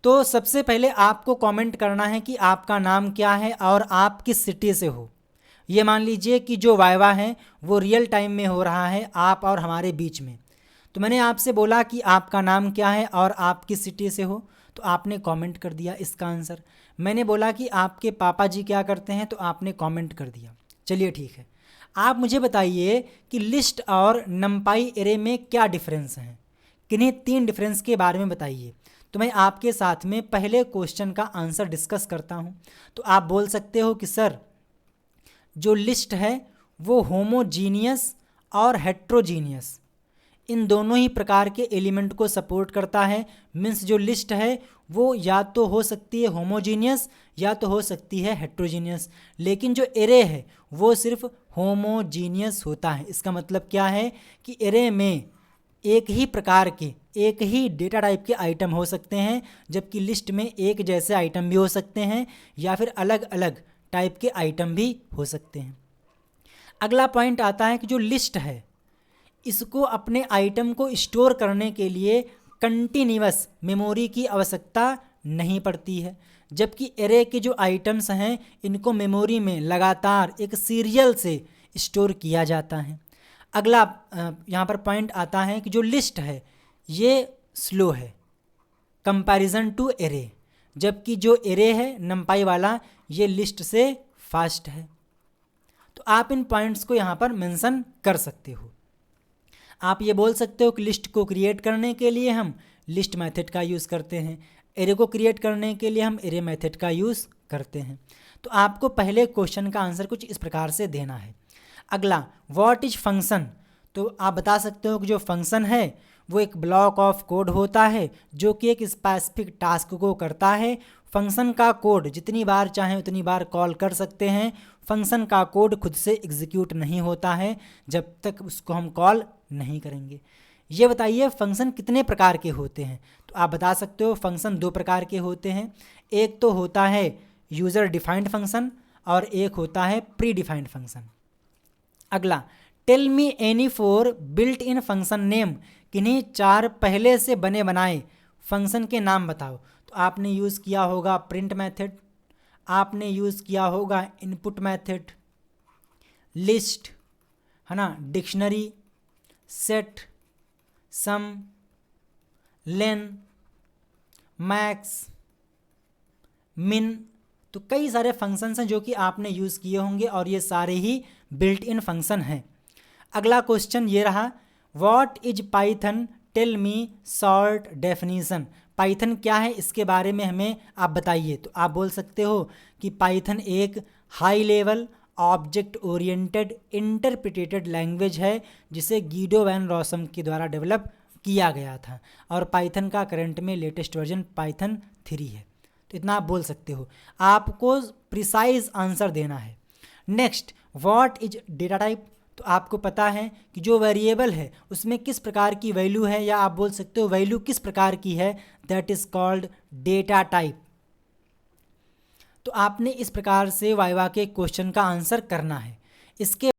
तो सबसे पहले आपको कमेंट करना है कि आपका नाम क्या है और आप किस सिटी से हो। ये मान लीजिए कि जो वाइवा है वो रियल टाइम में हो रहा है आप और हमारे बीच में। तो मैंने आपसे बोला कि आपका नाम क्या है और आप किस सिटी से हो, तो आपने कमेंट कर दिया इसका आंसर। मैंने बोला कि आपके पापा जी क्या करते हैं, तो आपने कमेंट कर दिया। चलिए ठीक है, आप मुझे बताइए कि लिस्ट और नंपाई एरे में क्या डिफरेंस हैं, किन्हीं 3 डिफरेंस के बारे में बताइए। तो मैं आपके साथ में पहले क्वेश्चन का आंसर डिस्कस करता हूँ। तो आप बोल सकते हो कि सर जो लिस्ट है वो होमोजीनियस और हेट्रोजीनियस इन दोनों ही प्रकार के एलिमेंट को सपोर्ट करता है। मीन्स जो लिस्ट है वो या तो हो सकती है होमोजीनियस या तो हो सकती है हेट्रोजीनियस, लेकिन जो एरे है वो सिर्फ होमोजीनियस होता है। इसका मतलब क्या है कि एरे में एक ही प्रकार के एक ही डेटा टाइप के आइटम हो सकते हैं, जबकि लिस्ट में एक जैसे आइटम भी हो सकते हैं या फिर अलग अलग टाइप के आइटम भी हो सकते हैं। अगला पॉइंट आता है कि जो लिस्ट है इसको अपने आइटम को स्टोर करने के लिए कंटिन्यूअस मेमोरी की आवश्यकता नहीं पड़ती है, जबकि एरे के जो आइटम्स हैं इनको मेमोरी में लगातार एक सीरियल से स्टोर किया जाता है। अगला यहाँ पर पॉइंट आता है कि जो लिस्ट है ये स्लो है कंपैरिजन टू एरे, जबकि जो एरे है नंपाई वाला ये लिस्ट से फास्ट है। तो आप इन पॉइंट्स को यहाँ पर मेंशन कर सकते हो। आप ये बोल सकते हो कि लिस्ट को क्रिएट करने के लिए हम लिस्ट मेथड का यूज़ करते हैं, एरे को क्रिएट करने के लिए हम एरे मेथड का यूज़ करते हैं। तो आपको पहले क्वेश्चन का आंसर कुछ इस प्रकार से देना है। अगला व्हाट इज फंक्शन, तो आप बता सकते हो कि जो फंक्शन है वो एक ब्लॉक ऑफ कोड होता है जो कि एक स्पेसिफिक टास्क को करता है। फंक्शन का कोड जितनी बार चाहें उतनी बार कॉल कर सकते हैं। फंक्शन का कोड खुद से एग्जीक्यूट नहीं होता है जब तक उसको हम कॉल नहीं करेंगे। ये बताइए फंक्शन कितने प्रकार के होते हैं, तो आप बता सकते हो फंक्शन 2 प्रकार के होते हैं। एक तो होता है यूज़र डिफाइंड फंक्शन और एक होता है प्री डिफाइंड फंक्शन। अगला tell me any 4 built in function name, किन्हीं 4 पहले से बने बनाए फंक्शन के नाम बताओ। तो आपने यूज़ किया होगा प्रिंट मेथड, आपने यूज़ किया होगा इनपुट मेथड, लिस्ट है ना, डिक्शनरी, सेट, सम, लेन, मैक्स, मिन। तो कई सारे फंक्शंस हैं जो कि आपने यूज़ किए होंगे और ये सारे ही बिल्ट इन फंक्शन हैं। अगला क्वेश्चन ये रहा what is Python, tell me short definition. Python क्या है इसके बारे में हमें आप बताइए। तो आप बोल सकते हो कि पाइथन एक high level object oriented interpreted language है जिसे गीडो वैन रॉसम के द्वारा डेवलप किया गया था और पाइथन का करंट में लेटेस्ट वर्जन पाइथन 3 है। तो इतना आप बोल सकते हो, आपको प्रिसाइज आंसर देना है। Next what is data type, तो आपको पता है कि जो वेरिएबल है उसमें किस प्रकार की वैल्यू है, या आप बोल सकते हो वैल्यू किस प्रकार की है, that is called data type. तो आपने इस प्रकार से वाइवा के क्वेश्चन का आंसर करना है। इसके